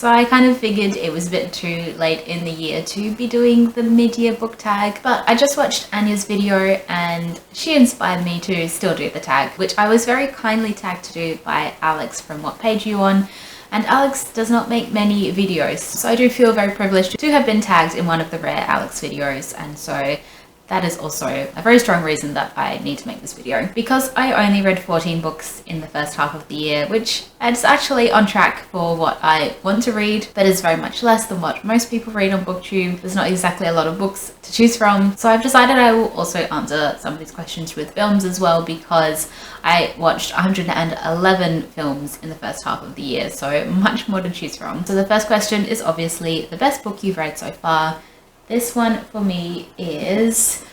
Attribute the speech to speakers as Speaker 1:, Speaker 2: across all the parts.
Speaker 1: So I kind of figured it was a bit too late in the year to be doing the mid-year book tag, but I just watched Anya's video and she inspired me to still do the tag, which I was very kindly tagged to do by Alex from What Page You On. And Alex does not make many videos, so I do feel very privileged to have been tagged in one of the rare Alex videos, and so that is also a very strong reason that I need to make this video. Because I only read 14 books in the first half of the year, which is actually on track for what I want to read, but is very much less than what most people read on BookTube. There's not exactly a lot of books to choose from, so I've decided I will also answer some of these questions with films as well, because I watched 111 films in the first half of the year, so much more to choose from. So the first question is obviously the best book you've read so far. This one for me is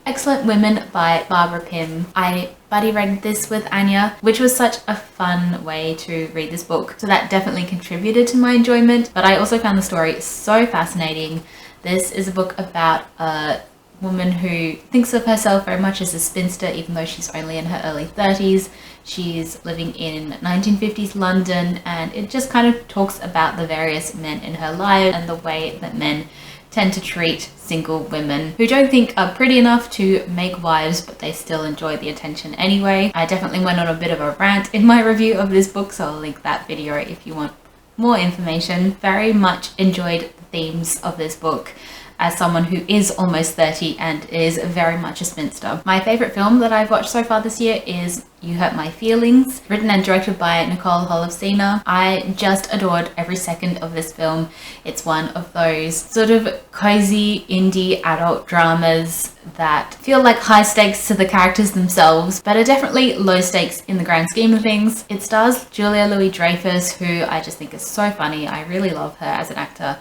Speaker 1: Excellent Women by Barbara Pym. I buddy read this with Anya, which was such a fun way to read this book. So that definitely contributed to my enjoyment, but I also found the story so fascinating. This is a book about a woman who thinks of herself very much as a spinster, even though she's only in her early 30s. She's living in 1950s London, and it just kind of talks about the various men in her life and the way that men tend to treat single women who don't think are pretty enough to make wives, but they still enjoy the attention anyway. I definitely went on a bit of a rant in my review of this book, so I'll link that video if you want more information. Very much enjoyed the themes of this book as someone who is almost 30 and is very much a spinster. My favourite film that I've watched so far this year is You Hurt My Feelings, written and directed by Nicole Holofcener. I just adored every second of this film. It's one of those sort of cozy indie adult dramas that feel like high stakes to the characters themselves, but are definitely low stakes in the grand scheme of things. It stars Julia Louis-Dreyfus, who I just think is so funny. I really love her as an actor,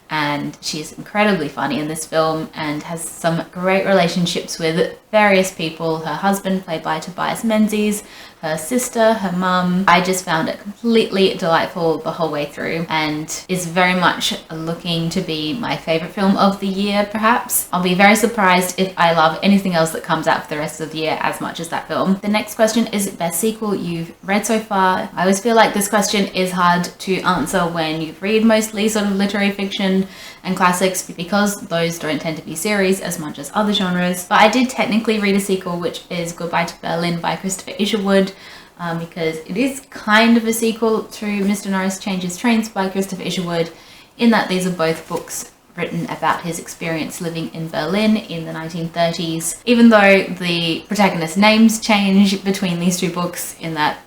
Speaker 1: and she's incredibly funny in this film and has some great relationships with various people. Her husband, played by Tobias Menzies, her sister, her mum. I just found it completely delightful the whole way through, and is very much looking to be my favourite film of the year, perhaps. I'll be very surprised if I love anything else that comes out for the rest of the year as much as that film. The next question is best sequel you've read so far. I always feel like this question is hard to answer when you read mostly sort of literary fiction and classics, because those don't tend to be series as much as other genres. But I did technically read a sequel, which is Goodbye to Berlin by Christopher Isherwood, because it is kind of a sequel to Mr. Norris Changes Trains by Christopher Isherwood, in that these are both books written about his experience living in Berlin in the 1930s, even though the protagonist's names change between these two books, in that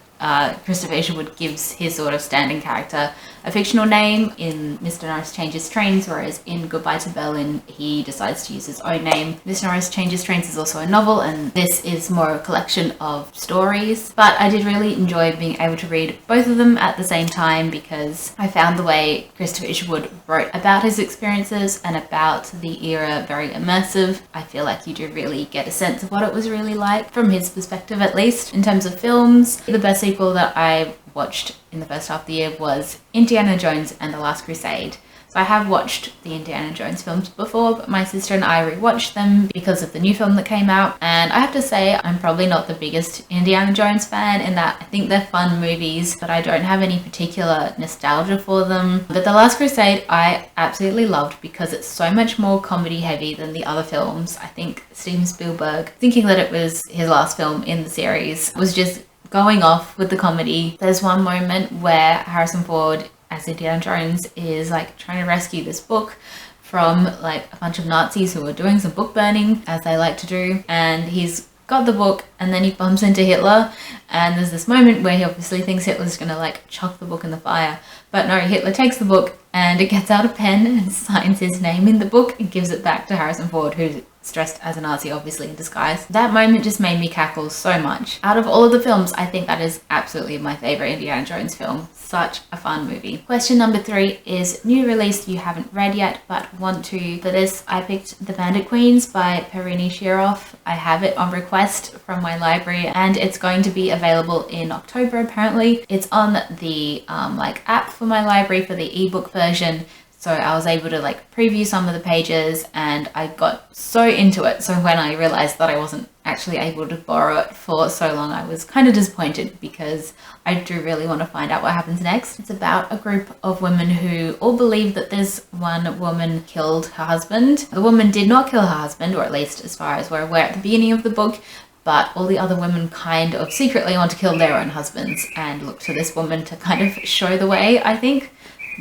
Speaker 1: Christopher Isherwood gives his sort of standing character a fictional name in Mr. Norris Changes Trains, whereas in Goodbye to Berlin he decides to use his own name. Mr. Norris Changes Trains is also a novel, and this is more a collection of stories. But I did really enjoy being able to read both of them at the same time, because I found the way Christopher Isherwood wrote about his experiences and about the era very immersive. I feel like you do really get a sense of what it was really like, from his perspective at least. In terms of films, the best sequel that I watched in the first half of the year was Indiana Jones and the Last Crusade. So I have watched the Indiana Jones films before, but my sister and I rewatched them because of the new film that came out, and I have to say I'm probably not the biggest Indiana Jones fan, in that I think they're fun movies, but I don't have any particular nostalgia for them. But The Last Crusade I absolutely loved, because it's so much more comedy heavy than the other films. I think Steven Spielberg, thinking that it was his last film in the series, was just going off with the comedy. There's one moment where Harrison Ford as Indiana Jones is like trying to rescue this book from like a bunch of Nazis who are doing some book burning, as they like to do, and he's got the book and then he bumps into Hitler, and there's this moment where he obviously thinks Hitler's gonna like chuck the book in the fire, but no, Hitler takes the book and it gets out a pen and signs his name in the book and gives it back to Harrison Ford, who's dressed as a Nazi, obviously in disguise. That moment just made me cackle so much. Out of all of the films, I think that is absolutely my favourite Indiana Jones film. Such a fun movie. Question number 3 is new release you haven't read yet but want to. For this, I picked The Bandit Queens by Perini Shirov. I have it on request from my library, and it's going to be available in October apparently. It's on the app for my library for the ebook version. So I was able to like preview some of the pages, and I got so into it. So when I realized that I wasn't actually able to borrow it for so long, I was kind of disappointed because I do really want to find out what happens next. It's about a group of women who all believe that this one woman killed her husband. The woman did not kill her husband, or at least as far as we're aware at the beginning of the book, but all the other women kind of secretly want to kill their own husbands and look to this woman to kind of show the way, I think.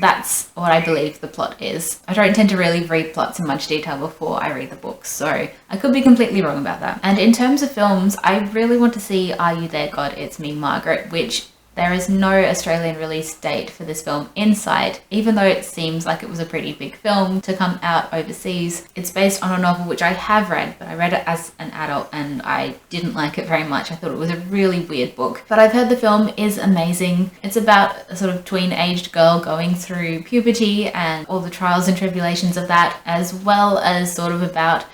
Speaker 1: That's what I believe the plot is. I don't tend to really read plots in much detail before I read the books, so I could be completely wrong about that. And in terms of films, I really want to see Are You There, God? It's Me, Margaret, which there is no Australian release date for this film in sight, even though it seems like it was a pretty big film to come out overseas. It's based on a novel which I have read, but I read it as an adult and I didn't like it very much. I thought it was a really weird book. But I've heard the film is amazing. It's about a sort of tween-aged girl going through puberty and all the trials and tribulations of that, as well as sort of about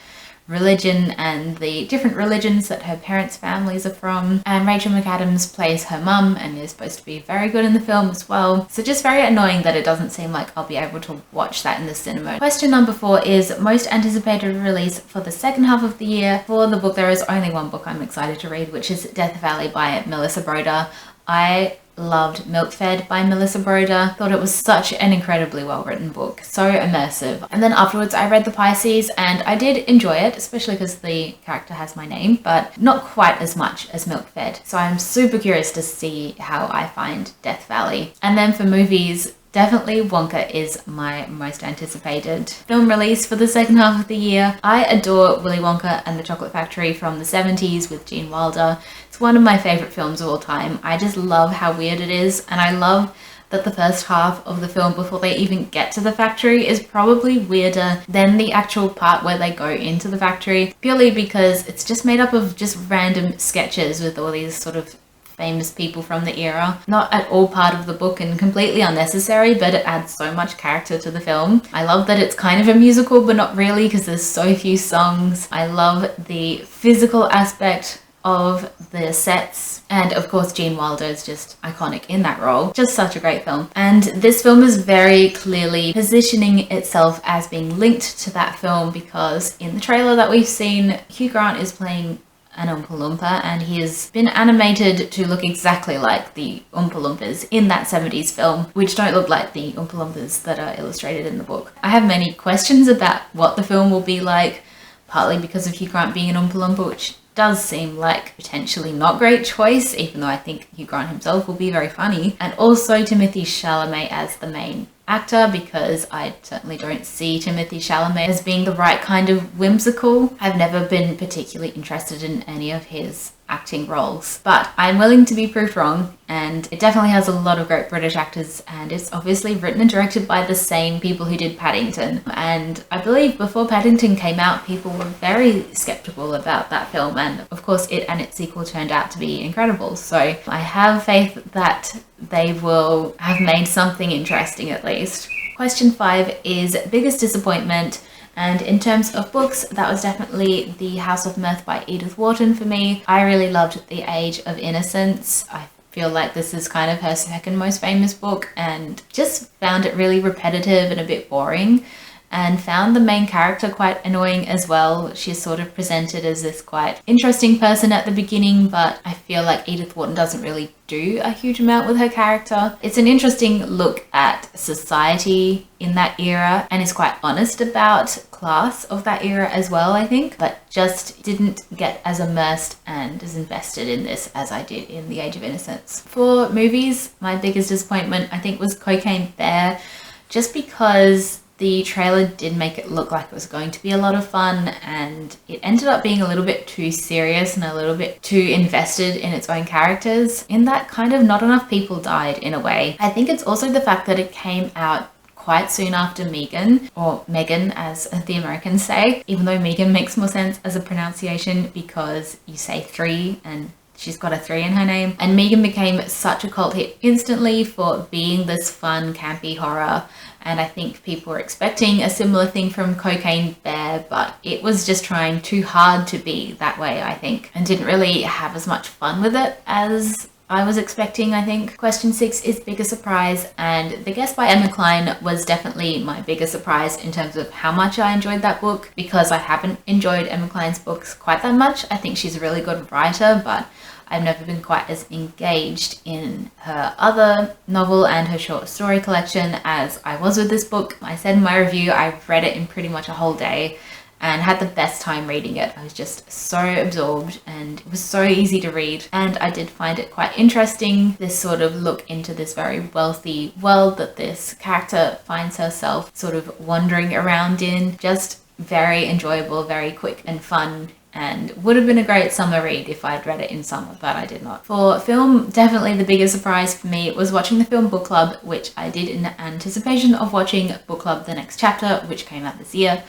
Speaker 1: religion and the different religions that her parents' families are from. And Rachel McAdams plays her mum and is supposed to be very good in the film as well. So just very annoying that it doesn't seem like I'll be able to watch that in the cinema. Question number 4 is most anticipated release for the second half of the year. For the book, there is only one book I'm excited to read, which is Death Valley by Melissa Broder. I loved Milk Fed by Melissa Broder. Thought it was such an incredibly well written book, so immersive. And then afterwards I read The Pisces and I did enjoy it, especially because the character has my name, but not quite as much as Milk Fed. So I'm super curious to see how I find Death Valley. And then for movies, definitely Wonka is my most anticipated film release for the second half of the year. I adore Willy Wonka and the Chocolate Factory from the 70s with Gene Wilder. It's one of my favourite films of all time. I just love how weird it is, and I love that the first half of the film before they even get to the factory is probably weirder than the actual part where they go into the factory, purely because it's just made up of just random sketches with all these sort of famous people from the era. Not at all part of the book and completely unnecessary, but it adds so much character to the film. I love that it's kind of a musical, but not really because there's so few songs. I love the physical aspect of the sets, and of course Gene Wilder is just iconic in that role. Just such a great film. And this film is very clearly positioning itself as being linked to that film because in the trailer that we've seen, Hugh Grant is playing an Oompa Loompa, and he has been animated to look exactly like the Oompa Loompas in that 70s film, which don't look like the Oompa Loompas that are illustrated in the book. I have many questions about what the film will be like, partly because of Hugh Grant being an Oompa Loompa, which does seem like potentially not great choice, even though I think Hugh Grant himself will be very funny, and also Timothée Chalamet as the main actor, because I certainly don't see Timothée Chalamet as being the right kind of whimsical. I've never been particularly interested in any of his acting roles, but I'm willing to be proved wrong, and it definitely has a lot of great British actors, and it's obviously written and directed by the same people who did Paddington. And I believe before Paddington came out, people were very skeptical about that film, and of course it and its sequel turned out to be incredible. So I have faith that they will have made something interesting at least. Question 5 is biggest disappointment. And in terms of books, that was definitely The House of Mirth by Edith Wharton for me. I really loved The Age of Innocence. I feel like this is kind of her second most famous book, and just found it really repetitive and a bit boring, and found the main character quite annoying as well. She's sort of presented as this quite interesting person at the beginning, but I feel like Edith Wharton doesn't really do a huge amount with her character. It's an interesting look at society in that era, and is quite honest about class of that era as well, I think, but just didn't get as immersed and as invested in this as I did in The Age of Innocence. For movies, my biggest disappointment I think was Cocaine Bear, just because the trailer did make it look like it was going to be a lot of fun, and it ended up being a little bit too serious and a little bit too invested in its own characters, in that kind of not enough people died in a way. I think it's also the fact that it came out quite soon after Megan, or Megan as the Americans say, even though Megan makes more sense as a pronunciation because you say 3 and she's got a 3 in her name. And Megan became such a cult hit instantly for being this fun, campy horror. And I think people were expecting a similar thing from Cocaine Bear, but it was just trying too hard to be that way, I think, and didn't really have as much fun with it as I was expecting, I think. Question 6 is Biggest Surprise, and the guest by Emma Cline was definitely my biggest surprise in terms of how much I enjoyed that book, because I haven't enjoyed Emma Cline's books quite that much. I think she's a really good writer, but I've never been quite as engaged in her other novel and her short story collection as I was with this book. I said in my review I read it in pretty much a whole day and had the best time reading it. I was just so absorbed and it was so easy to read, and I did find it quite interesting, this sort of look into this very wealthy world that this character finds herself sort of wandering around in. Just very enjoyable, very quick and fun, and would have been a great summer read if I'd read it in summer, but I did not. For film, definitely the biggest surprise for me was watching the film Book Club, which I did in anticipation of watching Book Club The Next Chapter, which came out this year.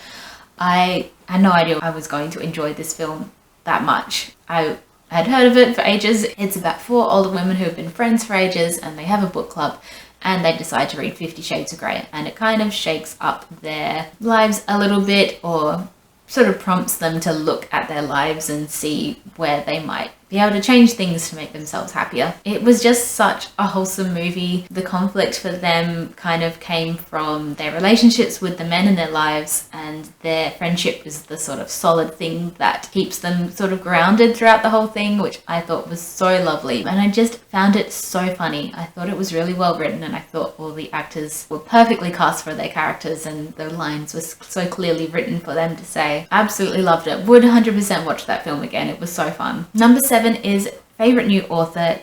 Speaker 1: I had no idea I was going to enjoy this film that much. I had heard of it for ages. It's about 4 older women who have been friends for ages, and they have a book club and they decide to read 50 Shades of Grey, and it kind of shakes up their lives a little bit, or sort of prompts them to look at their lives and see where they might be able to change things to make themselves happier. It was just such a wholesome movie. The conflict for them kind of came from their relationships with the men in their lives, and their friendship is the sort of solid thing that keeps them sort of grounded throughout the whole thing, which I thought was so lovely. And I just found it so funny. I thought it was really well written, and I thought all the actors were perfectly cast for their characters, and the lines were so clearly written for them to say. Absolutely loved it. Would 100% watch that film again. It was so fun. Number 7 is Favorite New Author,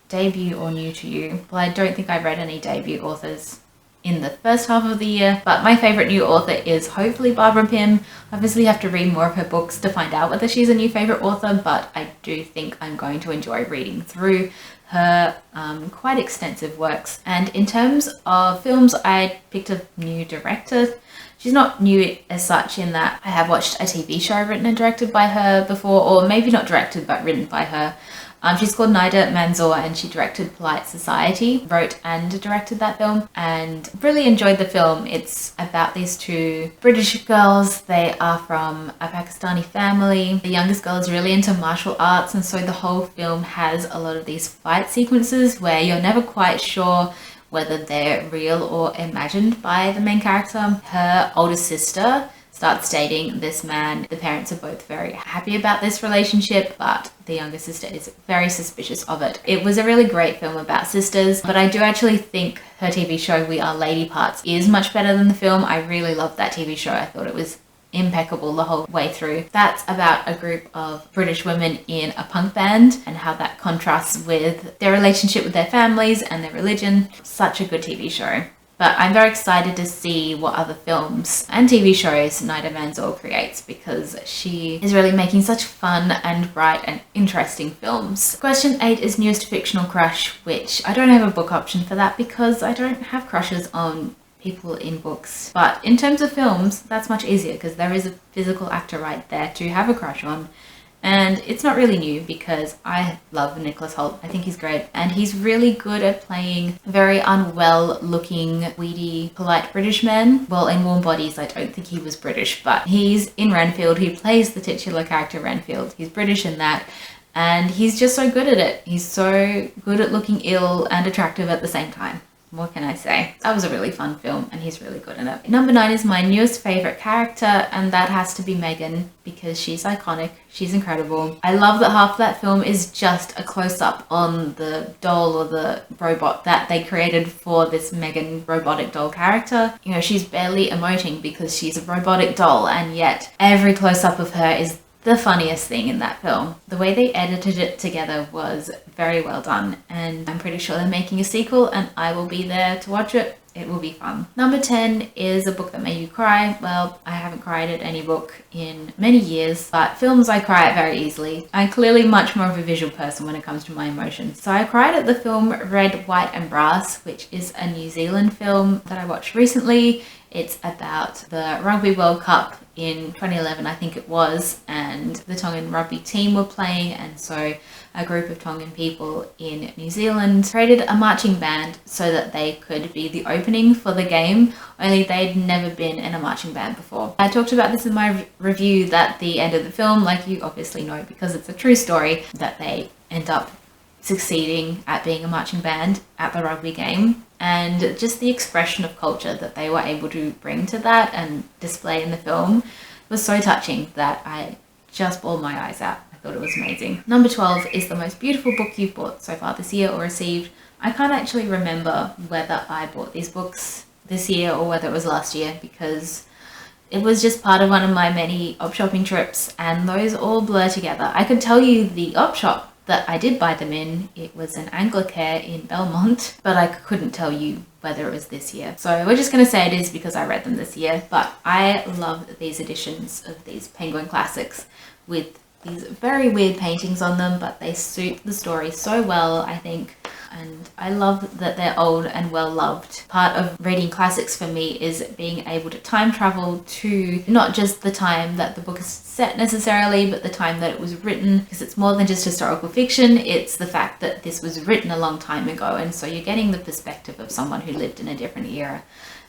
Speaker 1: debut or new to you. Well, I don't think I read any debut authors in the first half of the year, but my favorite new author is hopefully Barbara Pym. Obviously have to read more of her books to find out whether she's a new favorite author, but I do think I'm going to enjoy reading through her quite extensive works. And in terms of films, I picked a new director. She's not new as such in that I have watched a TV show written and directed by her before, or maybe not directed but written by her. She's called Nida Manzoor, and she directed Polite Society, wrote and directed that film, and really enjoyed the film. It's about these 2 British girls. They are from a Pakistani family. The youngest girl is really into martial arts, and so the whole film has a lot of these fight sequences where you're never quite sure whether they're real or imagined by the main character. Her older sister starts dating this man. The parents are both very happy about this relationship, but the younger sister is very suspicious of it. It was a really great film about sisters, but I do actually think her TV show We Are Lady Parts is much better than the film. I really loved that TV show. I thought it was impeccable the whole way through. That's about a group of British women in a punk band and how that contrasts with their relationship with their families and their religion. Such a good TV show. But I'm very excited to see what other films and TV shows Nida Manzoor creates, because she is really making such fun and bright and interesting films. Question 8 is newest fictional crush, which I don't have a book option for that because I don't have crushes on people in books. But in terms of films, that's much easier because there is a physical actor right there to have a crush on. And it's not really new because I love Nicholas Hoult. I think he's great. And he's really good at playing very unwell looking, weedy, polite British men. Well, in Warm Bodies, I don't think he was British, but he's in Renfield. He plays the titular character Renfield. He's British in that. And he's just so good at it. He's so good at looking ill and attractive at the same time. What can I say? That was a really fun film and he's really good in it. Number 9 is my newest favorite character, and that has to be Megan, because she's iconic. She's incredible. I love that half of that film is just a close-up on the doll or the robot that they created for this Megan robotic doll character. You know, she's barely emoting because she's a robotic doll, and yet every close-up of her is the funniest thing in that film. The way they edited it together was very well done, and I'm pretty sure they're making a sequel and I will be there to watch it. It will be fun. Number 10 is a book that made you cry. Well, I haven't cried at any book in many years, but films I cry at very easily. I'm clearly much more of a visual person when it comes to my emotions. So I cried at the film Red, White and Brass, which is a New Zealand film that I watched recently. It's about the Rugby World Cup in 2011, I think it was, and the Tongan rugby team were playing, and so a group of Tongan people in New Zealand created a marching band so that they could be the opening for the game, only they'd never been in a marching band before. I talked about this in my review, that the end of the film, like you obviously know because it's a true story, that they end up succeeding at being a marching band at the rugby game, and just the expression of culture that they were able to bring to that and display in the film was so touching that I just bawled my eyes out. I thought it was amazing. Number 12 is the most beautiful book you've bought so far this year or received. I can't actually remember whether I bought these books this year or whether it was last year, because it was just part of one of my many op shopping trips and those all blur together. I could tell you the op shop that I did buy them in. It was an Anglicare in Belmont, but I couldn't tell you whether it was this year. So we're just going to say it is because I read them this year. But I love these editions of these Penguin classics with these very weird paintings on them, but they suit the story so well, I think. And I love that they're old and well loved. Part of reading classics for me is being able to time travel to not just the time that the book is set necessarily, but the time that it was written, because it's more than just historical fiction. It's the fact that this was written a long time ago, and so you're getting the perspective of someone who lived in a different era.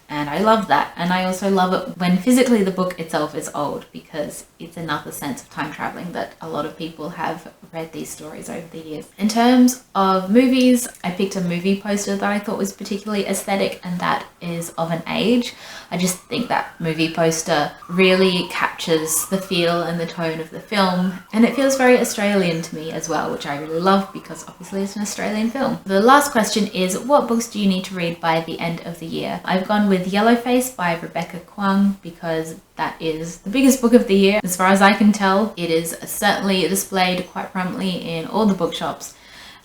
Speaker 1: And I love that. And I also love it when physically the book itself is old, because it's another sense of time traveling that a lot of people have read these stories over the years. In terms of movies, I picked a movie poster that I thought was particularly aesthetic, and that is Of an Age. I just think that movie poster really captures the feel and the tone of the film, and it feels very Australian to me as well, which I really love because obviously it's an Australian film. The last question is, what books do you need to read by the end of the year? I've gone with Yellowface by Rebecca Kuang because that is the biggest book of the year. As far as I can tell, it is certainly displayed quite prominently in all the bookshops,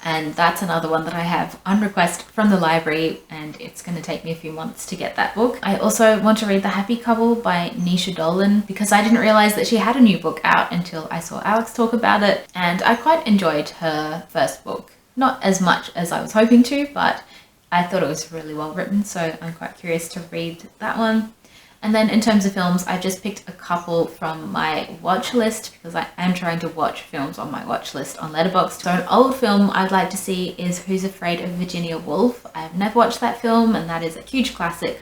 Speaker 1: and that's another one that I have on request from the library, and it's going to take me a few months to get that book. I also want to read The Happy Couple by Nisha Dolan because I didn't realize that she had a new book out until I saw Alex talk about it, and I quite enjoyed her first book. Not as much as I was hoping to, but I thought it was really well written, so I'm quite curious to read that one. And then in terms of films, I just picked a couple from my watch list because I am trying to watch films on my watch list on Letterboxd. So an old film I'd like to see is Who's Afraid of Virginia Woolf. I've never watched that film, and that is a huge classic.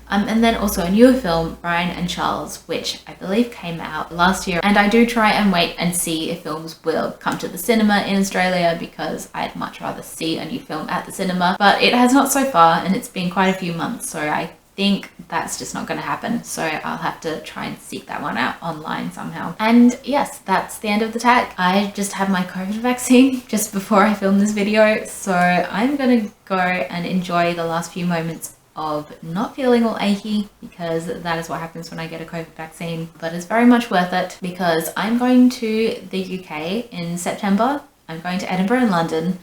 Speaker 1: And then also a newer film, Brian and Charles, which I believe came out last year. And I do try and wait and see if films will come to the cinema in Australia, because I'd much rather see a new film at the cinema. But it has not so far, and it's been quite a few months, so I think that's just not going to happen. So I'll have to try and seek that one out online somehow. And yes, that's the end of the tag. I just had my COVID vaccine just before I filmed this video, so I'm gonna go and enjoy the last few moments of not feeling all achy, because that is what happens when I get a COVID vaccine. But it's very much worth it because I'm going to the UK in September. I'm going to Edinburgh and London.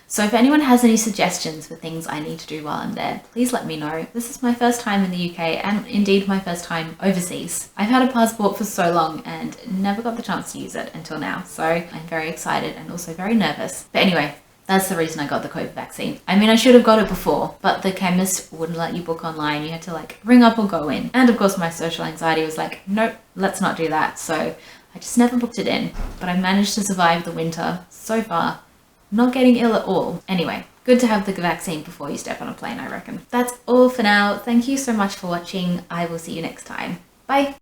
Speaker 1: So if anyone has any suggestions for things I need to do while I'm there, please let me know. This is my first time in the UK, and indeed my first time overseas. I've had a passport for so long and never got the chance to use it until now, so I'm very excited and also very nervous. But anyway, that's the reason I got the COVID vaccine. I mean, I should have got it before, but the chemist wouldn't let you book online. You had to like ring up or go in. And of course my social anxiety was like, nope, let's not do that. So I just never booked it in, but I managed to survive the winter so far. Not getting ill at all. Anyway, good to have the vaccine before you step on a plane, I reckon. That's all for now. Thank you so much for watching. I will see you next time. Bye.